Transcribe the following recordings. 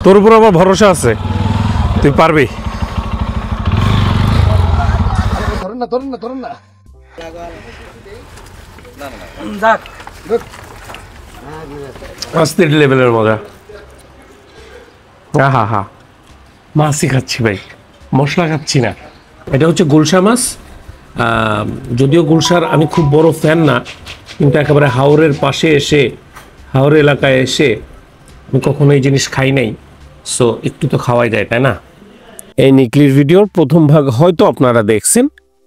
তোর উপর আমার ভরসা আছে, তুই পারবি। অস্থির লেভেলের মজা। হা হা, মাছই খাচ্ছি ভাই, মশলা খাচ্ছি না। এটা হচ্ছে গুলশা মাছ। যদিও গুলশার আমি খুব বড় ফ্যান না, কিন্তু একেবারে হাওরের পাশে এসে, হাওর এলাকায় এসে আমি কখনো এই জিনিস খাই নাই, সো একটু তো খাওয়াই যায়, তাই না? এই নিকলির ভিডিওর প্রথম ভাগ হয়তো আপনারা দেখছেন।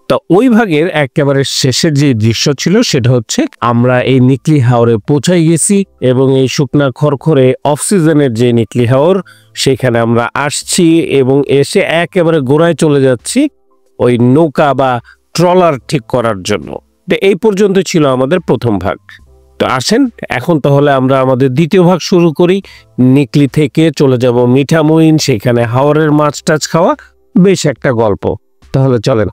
তো ওই ভাগের একেবারে শেষের যে দৃশ্য ছিল সেটা হচ্ছে আমরা এই নিকলি হাওরে পৌঁছাই গেছি, এবং এই শুকনা খড়খড়ে অফ সিজনের যে নিকলি হাওর সেখানে আমরা আসছি, এবং এসে একেবারে গোড়ায় চলে যাচ্ছি ওই নৌকা বা ট্রলার ঠিক করার জন্য। তো এই পর্যন্ত ছিল আমাদের প্রথম ভাগ। তো আসেন এখন তাহলে আমরা আমাদের দ্বিতীয় ভাগ শুরু করি। নিকলি থেকে চলে যাব মিঠামইন, সেখানে হাওরের মাছ টাছ খাওয়া, বেশ একটা গল্প। তাহলে চলেন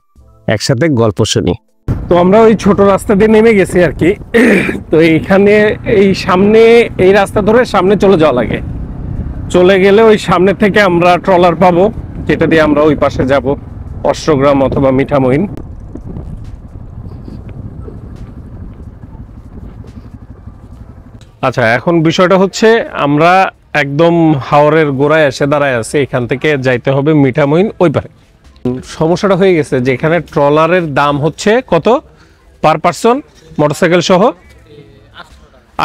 একসাথে গল্প শুনি। তো আমরা ওই ছোট রাস্তা দিয়ে নেমে গেছি আর কি। তো এইখানে এই সামনে এই রাস্তা ধরে সামনে চলে যাওয়া লাগে। চলে গেলে ওই সামনে থেকে আমরা ট্রলার পাবো, যেটা দিয়ে আমরা ওই পাশে যাব, অষ্টগ্রাম অথবা মিঠামইন। আচ্ছা, এখন বিষয়টা হচ্ছে আমরা একদম হাওরের গোড়ায় এসে দাঁড়ায় আছে, এখান থেকে যাইতে হবে মিঠামইন ওই পারে। সমস্যাটা হয়ে গেছে যে এখানে ট্রলারের দাম হচ্ছে কত পার পার্সন মোটরসাইকেল সহ?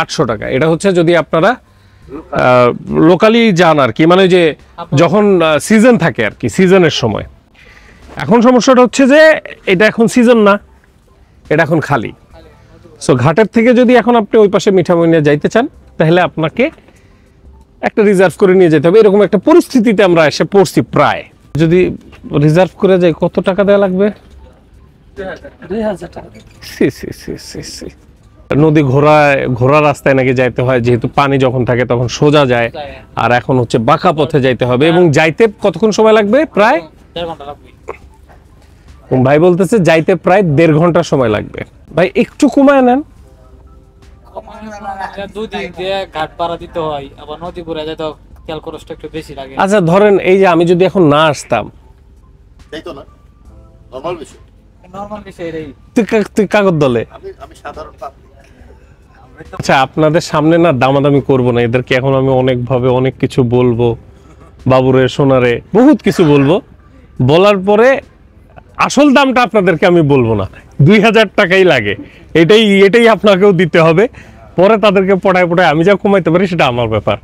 800 টাকা। এটা হচ্ছে যদি আপনারা লোকালি যান আর কি, মানে যে যখন সিজন থাকে আর কি, সিজনের সময়। এখন সমস্যাটা হচ্ছে যে এটা এখন সিজন না, এটা এখন খালি। সো ঘাটের থেকে যদি এখন আপনি ওই পাশে মিঠামইনে যাইতে চান, তাহলে আপনাকে একটা রিজার্ভ করে নিয়ে যেতে হবে। এরকম একটা পরিস্থিতিতে আমরা এসে পড়ছি প্রায়। যদি রিজার্ভ করে যাই কত টাকা দেওয়া লাগবে? 2000 টাকা। নদী ঘোরা রাস্তায় নাকি যাইতে হয়, যেহেতু পানি যখন থাকে তখন সোজা যায়, আর এখন হচ্ছে বাঁকা পথে যাইতে হবে। এবং যাইতে কতক্ষণ সময় লাগবে? প্রায় 1.5 ঘন্টা লাগবে। ভাই বলতেছে যাইতে প্রায় 1.5 ঘন্টা সময় লাগবে। ভাই একটু কমায় নেন। দুদিক দিয়ে ঘাট পাড়া দিতে হয়, আবার নদী ঘুরে যেতে তেল খরচটা একটু বেশি লাগে। আচ্ছা ধরেন এই যে আমি যদি এখন না আসতাম, তাইতো না নরমাল বিষয়, নরমাল বিষয় এটাই। তুই কাগজ দলে। আমি সাধারণ আচ্ছা আপনাদের সামনে না দামাদামি করব না, এদেরকে এখন আমি অনেক ভাবে অনেক কিছু বলবো, বাবুরে সোনারে বহুত কিছু বলবো। বলার পরে আসল দামটা আপনাদেরকে আমি বলবো না, 2000 টাকাই লাগে, এটাই আপনাকেও দিতে হবে। পরে তাদেরকে পড়ায় আমি যা কমাইতে পারি সেটা আমার ব্যাপার,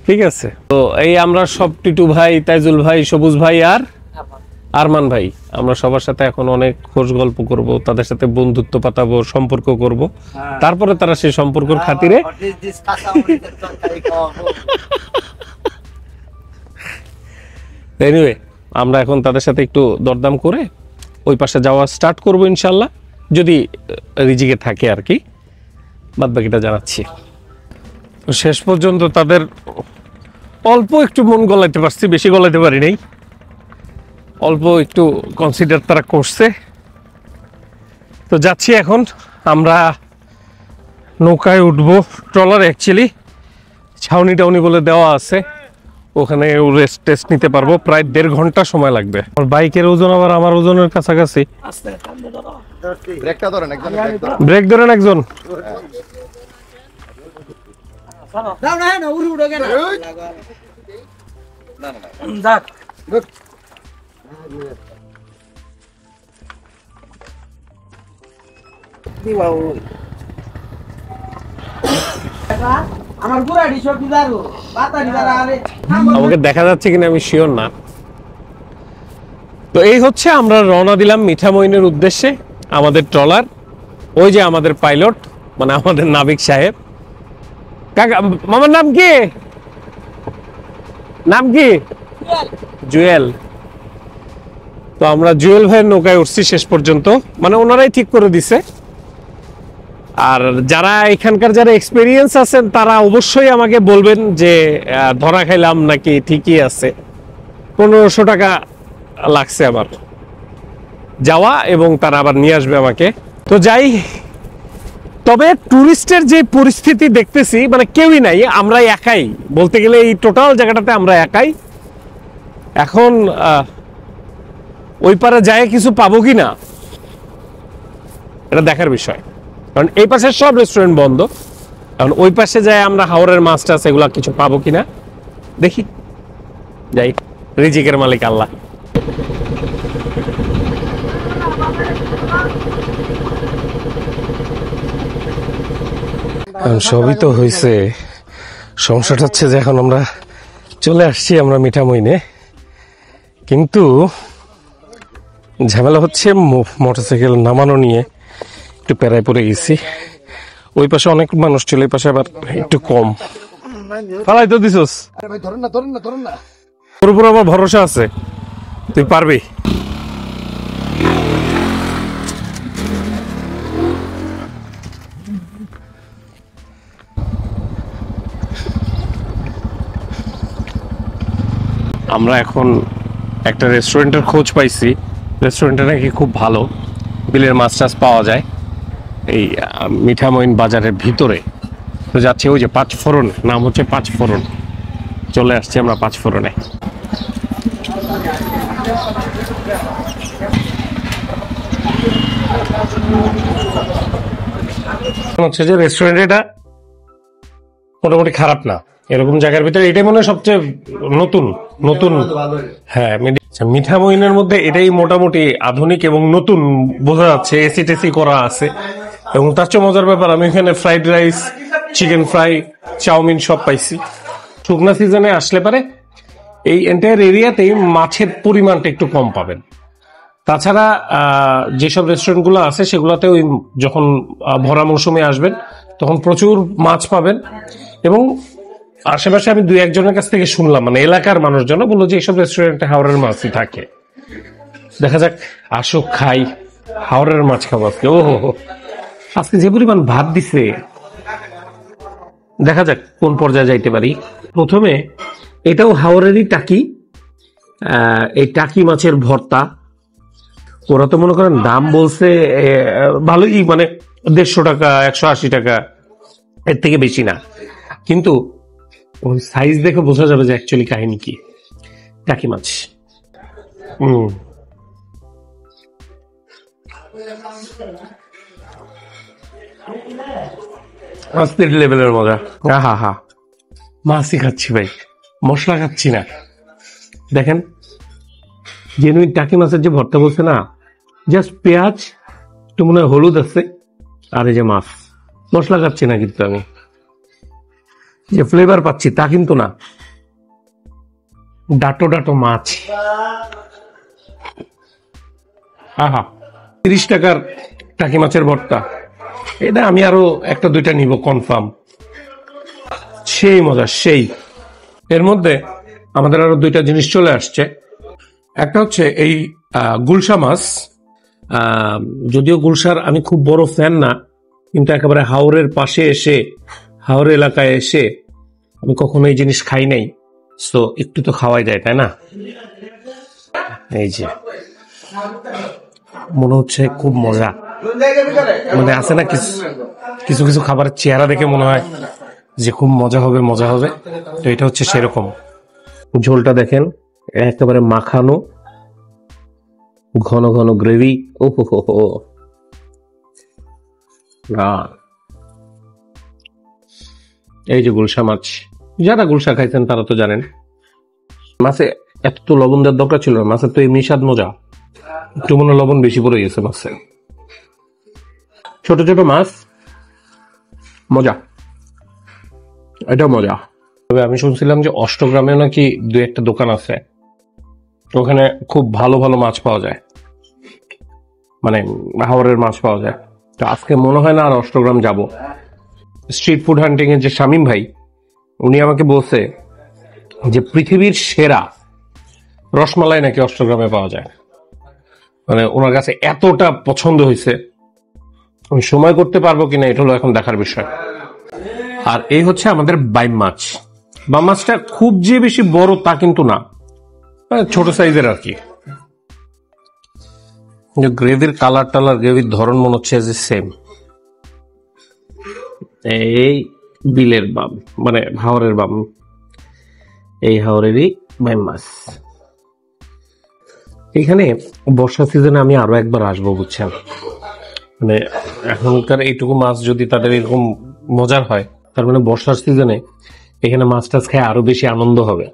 ঠিক আছে? তো এই আমরা সব টিটু ভাই, তাইজুল ভাই, সবুজ ভাই আর আরমান ভাই, আমরা সবার সাথে এখন অনেক খোঁজ গল্প করব, তাদের সাথে বন্ধুত্ব পাতাবো, সম্পর্ক করব। তারপরে তারা সেই সম্পর্কের খাতিরে এনিওয়ে আমরা এখন তাদের সাথে একটু দরদাম করে ওই পাশে যাওয়া স্টার্ট করব ইনশাল্লাহ, যদি রিজিকে থাকে আর কি। বাদ বাকিটা জানাচ্ছি। শেষ পর্যন্ত তাদের অল্প একটু মন গলাইতে পারছি, বেশি গলাইতে পারি নাই, অল্প একটু কনসিডার তারা করছে। তো যাচ্ছি এখন আমরা নৌকায় উঠবো। ট্রলার অ্যাকচুয়ালি ছাউনি টাউনি বলে দেওয়া আছে, ওখানে রেস্ট টেস্ট নিতে পারবো। প্রায় 1.5 ঘন্টা সময় লাগবে। আমার বাইকের ওজন আবার আমার ওজনের কাছাকাছি। ব্রেকটা ধরেন একজন, ব্রেক ধরেন একজন। দাও না না উড়ে উড়ে গেল। না যাক দিবাও আমার গুড়াড়ি সব দিদারু বাতারি দাঁড়া। আরে আমাকে দেখা যাচ্ছে কিনা আমি শিওর না। তো এই হচ্ছে আমরা রওনা দিলাম মিঠামইনের উদ্দেশ্যে। আমাদের ট্রলার, ওই যে আমাদের পাইলট মানে আমাদের নাবিক সাহেব। কাকা মামার নাম কি? নাম কি? জুয়েল। তো আমরা জুয়েল ভাইয়ের নৌকায় উঠছি শেষ পর্যন্ত, মানে ওনারাই ঠিক করে দিছে। আর যারা এখানকার যারা এক্সপেরিয়েন্স আছেন তারা অবশ্যই আমাকে বলবেন যে ধরা খাইলাম নাকি ঠিকই আছে। 1500 টাকা লাগছে আমার যাওয়া, এবং তারা আবার নিয়ে আসবে আমাকে। তো যাই, তবে টুরিস্টের যে পরিস্থিতি দেখতেছি মানে কেউই নাই, আমরা একাই বলতে গেলে এই টোটাল জায়গাটাতে আমরা একাই। এখন ওই পারে যায় কিছু পাবো কি না এটা দেখার বিষয়, কারণ এই পাশে সব রেস্টুরেন্ট বন্ধ। এখন ওই পাশে যায় আমরা হাওরের মাছ টাছ এগুলা কিছু পাবো কিনা দেখি, যাই, রিজিকের মালিক আল্লাহ। সবই তো হয়েছে, সমস্যাটা হচ্ছে যে এখন আমরা চলে আসছি আমরা মিঠামইনে, কিন্তু ঝামেলা হচ্ছে মোটরসাইকেল নামানো নিয়ে একটু প্যারায় পড়ে গেছি। ওই পাশে অনেক মানুষ ছিল, এই পাশে আবার একটু কম। পালাই তো দিছস, তোর উপর আমার ভরসা আছে, তুই পারবি। আমরা এখন একটা রেস্টুরেন্টের খোঁজ পাইছি, রেস্টুরেন্টটা নাকি খুব ভালো, বিলের মাছ টাছ পাওয়া যায় এই মিঠামইন বাজারের ভিতরে। তো যাচ্ছে ওই যে পাঁচফোড়ন, নাম হচ্ছে পাঁচফোড়ন। চলে আসছি আমরা পাঁচফোড়নে। হচ্ছে যে রেস্টুরেন্ট এটা মোটামুটি খারাপ না, এরকম জায়গার ভিতরে এটাই মনে হয় সবচেয়ে নতুন নতুন। হ্যাঁ, মিঠামইনের মধ্যে এটাই মোটামুটি আধুনিক এবং নতুন বোঝা যাচ্ছে, এসি টেসি করা আছে। এবং তার চেয়ে মজার ব্যাপার, আমি এখানে fried rice, chicken fry, chow mein সব পাইছি। শুকনা সিজনে আসলে পারে এই এন্টায়ার এরিয়াতেই মাছের পরিমাণটা একটু কম পাবেন। তাছাড়া যেসব রেস্টুরেন্টগুলো আছে সেগুলোতে ওই যখন ভরা মৌসুমে আসবেন তখন প্রচুর মাছ পাবেন। এবং আশেপাশে আমি দুই একজনের কাছ থেকে শুনলাম, মানে এলাকার মানুষজন বললো যে এইসব রেস্টুরেন্টে হাওরের মাছই থাকে। দেখা যাক, আসুক খাই, হাওরের মাছ খাবো আজকে। ও হো, আজকে যে পরিমাণ ভাত দিছে, দেখা যাক কোন পর্যায়ে যাইতে পারি। প্রথমে এটাও হাওরেরই টাকি, এই টাকি মাছের ভর্তা। ওরা তো মনে করেন দাম বলছে ভালোই, মানে 150 টাকা, 180 টাকা, এর থেকে বেশি না। কিন্তু ওই সাইজ দেখে বোঝা যাবে যে অ্যাকচুয়ালি কাহিনী কি। টাকি মাছ অস্থির লেভেলের মজা। হা হা, মাছই খাচ্ছি ভাই, মশলা খাচ্ছি না। দেখেন, জেনুইন টাকি মাছের যে ভর্তা বলছে না, জাস্ট পেঁয়াজ, একটু মনে হয় হলুদ আছে, আর এই যে মাছ, মশলা খাচ্ছি না। কিন্তু আমি যে ফ্লেভার পাচ্ছি তা কিন্তু না, ডাটো ডাটো মাছ। আহা, 30 টাকার টাকি মাছের ভর্তা, এটা আমি আরো একটা দুইটা নিব কনফার্ম। সেই মজা, সেই। এর মধ্যে আমাদের আরো দুইটা জিনিস চলে আসছে। একটা হচ্ছে এই গুলশা মাছ। যদিও গুলশার আমি খুব বড় ফ্যান না, কিন্তু একেবারে হাওরের পাশে এসে, হাওর এলাকায় এসে আমি কখনো এই জিনিস খাই নাই, তো একটু তো খাওয়াই যায়, তাই না? এই যে মনে হচ্ছে খুব মজা, মানে আছে না কিছু কিছু খাবারের চেহারা দেখে মনে হয় যে খুব মজা হবে মজা হবে। তো এটা হচ্ছে সেরকম। ঝোলটা দেখেন, একেবারে মাখানো, ঘন ঘন গ্রেভি। ও হো হো হো, এই যে গুলশা মাছ, যারা গুলশা খাইছেন তারা তো জানেন। মাছে এত তো লবণ দেওয়ার দরকার ছিল না, মাছের তো এমনি স্বাদ মজা, একটু মনে লবণ বেশি পড়ে গেছে মাছে। ছোট ছোট মাছ, মজা, এটাও মজা। তবে আমি শুনছিলাম যে অষ্টগ্রামেও নাকি দুই একটা দোকান আছে, ওখানে খুব ভালো ভালো মাছ পাওয়া যায়, মানে হাওরের মাছ পাওয়া যায়। তো আজকে মনে হয় না আর অষ্টগ্রাম যাব। স্ট্রিট ফুড হান্টিং এর যে শামীম ভাই, উনি আমাকে বলছে যে পৃথিবীর সেরা রসমালাই নাকি অষ্টগ্রামে পাওয়া যায়। মানে ওনার কাছে এতটা পছন্দ হয়েছে, আমি সময় করতে পারবো কিনা এটা হলো এখন দেখার বিষয়। আর এই হচ্ছে আমাদের বাইম মাছ। বাম মাছটা খুব যে বেশি বড় তা কিন্তু না, ছোট সাইজের আর কি। গ্রেভির কালার টালার, গ্রেভির ধরন মনে হচ্ছে যে সেম। এই বিলের বাম, মানে হাওরের বাম, এই হাওরেরই বাম মাছ। এখানে বর্ষা সিজনে আমি আরো একবার আসবো, বুঝছেন? মানে এখনকার এইটুকু মাছ যদি তাদের এরকম মজার হয়, তার মানে বর্ষার সিজনে এখানে মাছ টাছ খায় আরো বেশি আনন্দ হবে।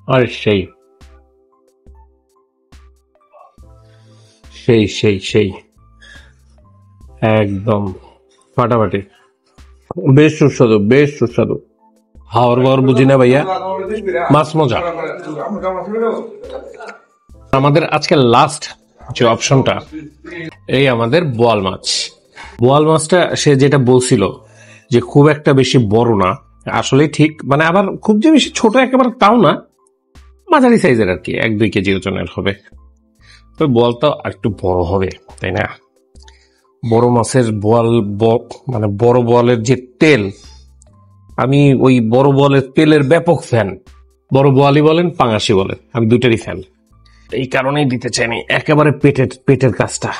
আর সেই সেই সেই সেই একদম ফাটাফাটি, বেশ সুস্বাদু, বেশ সুস্বাদু। হাওর বাওয়ার বুঝি না ভাইয়া, মাছ মজা। আমাদের আজকে লাস্ট যে অপশনটা, এই আমাদের বোয়াল মাছ। বোয়াল মাছটা সে যেটা বলছিল যে খুব একটা বেশি বড় না, আসলে ঠিক, মানে আবার খুব যে বেশি ছোট একেবারে তাও না, মাঝারি সাইজের আর কি, 1-2 কেজি ওজনের হবে। তো বোয়ালটা আর একটু বড় হবে, তাই না? বড় মাছের বোয়াল, মানে বড় বোয়ালের যে তেল, আমি ওই বড় বোয়ালের তেলের ব্যাপক ফ্যান। বড় বোয়ালই বলেন, পাঙাশি বলেন, আমি দুইটারই ফ্যান। এই কারণেই দিতে চাইনি একেবারে পেটের কাজটা।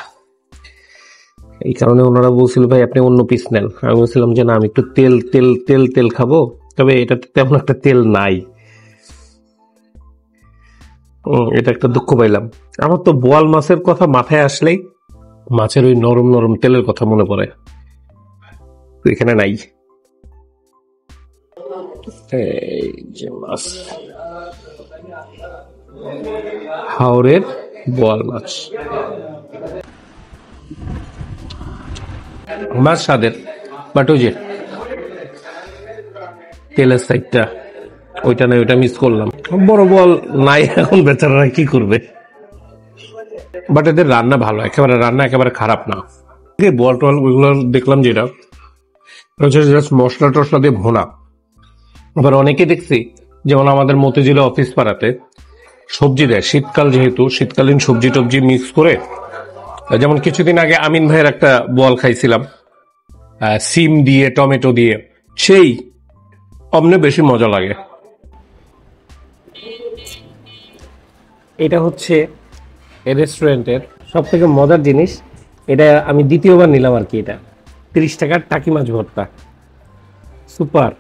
এই কারণে ওনারা বলছিল ভাই আপনি অন্য পিস নেন। আমি বলছিলাম যে না, আমি একটু তেল তেল তেল তেল খাবো, তবে এটাতে তেমন একটা তেল নাই। এটা একটা দুঃখ পাইলাম। আমার তো বোয়াল মাছের কথা মাথায় আসলেই মাছের ওই নরম নরম তেলের কথা মনে পড়ে, তো এখানে নাই। এই যে মাছ, হাওরের বোয়াল মাছ, মাছ স্বাদের, বাট ওই যে তেলের সাইডটা ওইটা নাই, ওইটা মিস করলাম। বড় বোয়াল নাই, এখন বেচারারা কি করবে? বাট এদের রান্না ভালো, একেবারে রান্না একেবারে খারাপ না। বোয়াল টোয়াল ওইগুলো দেখলাম যেটা জাস্ট মশলা টসলা দিয়ে ভোনা। আবার অনেকে দেখছি, যেমন আমাদের মতিঝিলে অফিস পাড়াতে সবজি দেয়, শীতকাল যেহেতু, শীতকালীন সবজি টবজি মিক্স করে। যেমন কিছুদিন আগে আমিন ভাইয়ের একটা বোয়াল খাইছিলাম সিম দিয়ে, টমেটো দিয়ে, সেই অমনে বেশি মজা লাগে। এটা হচ্ছে এই রেস্টুরেন্টের সব থেকে মজার জিনিস, এটা আমি দ্বিতীয়বার নিলাম আর কি। এটা 30 টাকার টাকি মাছ ভর্তা, সুপার।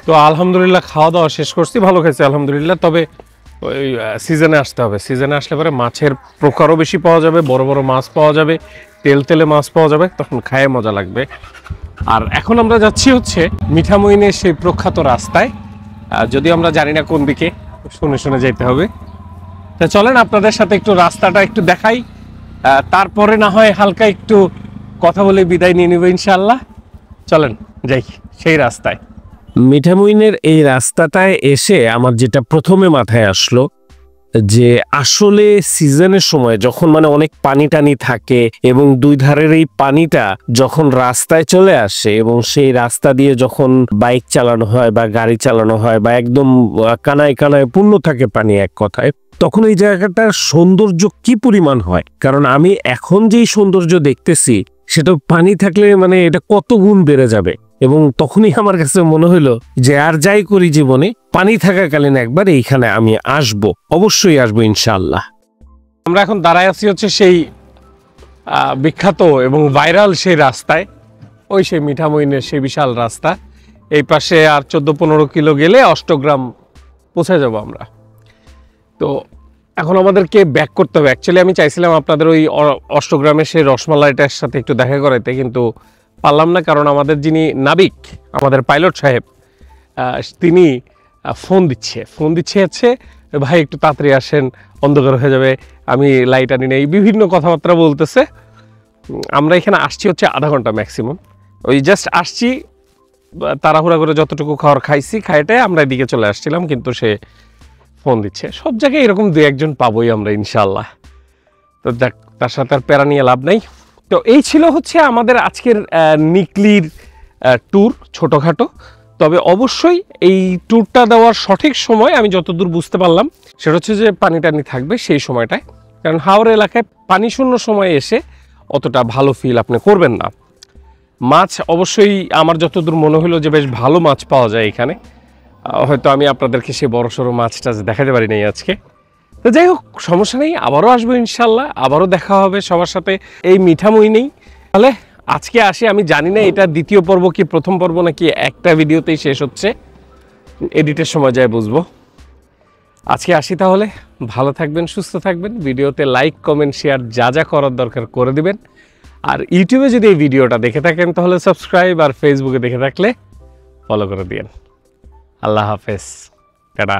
তো আলহামদুলিল্লাহ খাওয়া দাওয়া শেষ করছি, ভালো খেয়েছি আলহামদুলিল্লাহ। তবে ওই সিজনে আসতে হবে, সিজনে আসলে পরে মাছের প্রকারও বেশি পাওয়া যাবে, বড় বড় মাছ পাওয়া যাবে, তেলে মাছ পাওয়া যাবে, তখন খায়ে মজা লাগবে। আর এখন আমরা যাচ্ছি হচ্ছে মিঠামইনের সেই প্রখ্যাত রাস্তায়, যদিও আমরা জানি না কোন দিকে, শুনে শুনে যেতে হবে। তা চলেন আপনাদের সাথে একটু রাস্তাটা একটু দেখাই, তারপরে না হয় হালকা একটু কথা বলে বিদায় নিয়ে নেব ইনশাআল্লাহ। চলেন যাই সেই রাস্তায়। মিঠামইনের এই রাস্তাটায় এসে আমার যেটা প্রথমে মাথায় আসলো, যে আসলে সিজনের সময় যখন মানে অনেক পানি টানি থাকে এবং দুই ধারের এই পানিটা যখন রাস্তায় চলে আসে এবং সেই রাস্তা দিয়ে যখন বাইক চালানো হয় বা গাড়ি চালানো হয় বা একদম কানায় কানায় পূর্ণ থাকে পানি, এক কথায়, তখন এই জায়গাটার সৌন্দর্য কি পরিমাণ হয়। কারণ আমি এখন যেই সৌন্দর্য দেখতেছি সেটা পানি থাকলে মানে এটা কত গুণ বেড়ে যাবে। এবং তখনই আমার কাছে মনে হলো যে আর যাই করি জীবনে, পানি থাকাকালীন একবার এইখানে আমি আসব, অবশ্যই আসবো ইনশাআল্লাহ। আমরা এখন দাঁড়ায় আছি হচ্ছে সেই বিখ্যাত এবং ভাইরাল সেই রাস্তায়, ওই সেই মিঠামইনের সেই বিশাল রাস্তা। এই পাশে আর 14-15 কিলো গেলে অষ্টগ্রাম পৌঁছে যাব আমরা। তো এখন আমাদেরকে ব্যাক করতে হবে। অ্যাকচুয়ালি আমি চাইছিলাম আপনাদের ওই অষ্টগ্রামের সেই রসমালাইটার সাথে একটু দেখা করাইতে, কিন্তু পারলাম না, কারণ আমাদের যিনি নাবিক, আমাদের পাইলট সাহেব, তিনি ফোন দিচ্ছে হচ্ছে ভাই একটু তাড়াতাড়ি আসেন, অন্ধকার হয়ে যাবে, আমি লাইট আনি না, এই বিভিন্ন কথাবার্তা বলতেছে। আমরা এখানে আসছি হচ্ছে আধা ঘন্টা ম্যাক্সিমাম, ওই জাস্ট আসছি, তাড়াহুড়া করে যতটুকু খাওয়ার খাইছি, খাইটে আমরা এদিকে চলে আসছিলাম, কিন্তু সে ফোন দিচ্ছে। সব জায়গায় এরকম 2-1 পাবোই আমরা ইনশাআল্লাহ। তো দেখ, তার সাথে আর প্যারা নিয়ে লাভ নাই। তো এই ছিল হচ্ছে আমাদের আজকের নিকলির ট্যুর, ছোটোখাটো। তবে অবশ্যই এই ট্যুরটা দেওয়ার সঠিক সময় আমি যতদূর বুঝতে পারলাম সেটা হচ্ছে যে পানি টানি থাকবে সেই সময়টায়, কারণ হাওর এলাকায় পানি শূন্য সময়ে এসে অতটা ভালো ফিল আপনি করবেন না। মাছ অবশ্যই আমার যতদূর মনে হলো যে বেশ ভালো মাছ পাওয়া যায় এখানে। হয়তো আমি আপনাদেরকে সে বড়সড় মাছ টাছ দেখাতে পারি নাই আজকে, তো যাই হোক, সমস্যা নেই, আবারও আসবো ইনশাল্লাহ, আবারও দেখা হবে সবার সাথে এই মিঠামুই নেই। তাহলে আজকে আসি, আমি জানি না এটা দ্বিতীয় পর্ব কি প্রথম পর্ব নাকি একটা ভিডিওতেই শেষ হচ্ছে, এডিটের সময় যায় বুঝবো। আজকে আসি তাহলে, ভালো থাকবেন, সুস্থ থাকবেন, ভিডিওতে লাইক কমেন্ট শেয়ার যা যা করার দরকার করে দিবেন। আর ইউটিউবে যদি এই ভিডিওটা দেখে থাকেন তাহলে সাবস্ক্রাইব, আর ফেসবুকে দেখে থাকলে ফলো করে দিয়েন। আল্লাহ হাফেজ, টাটা।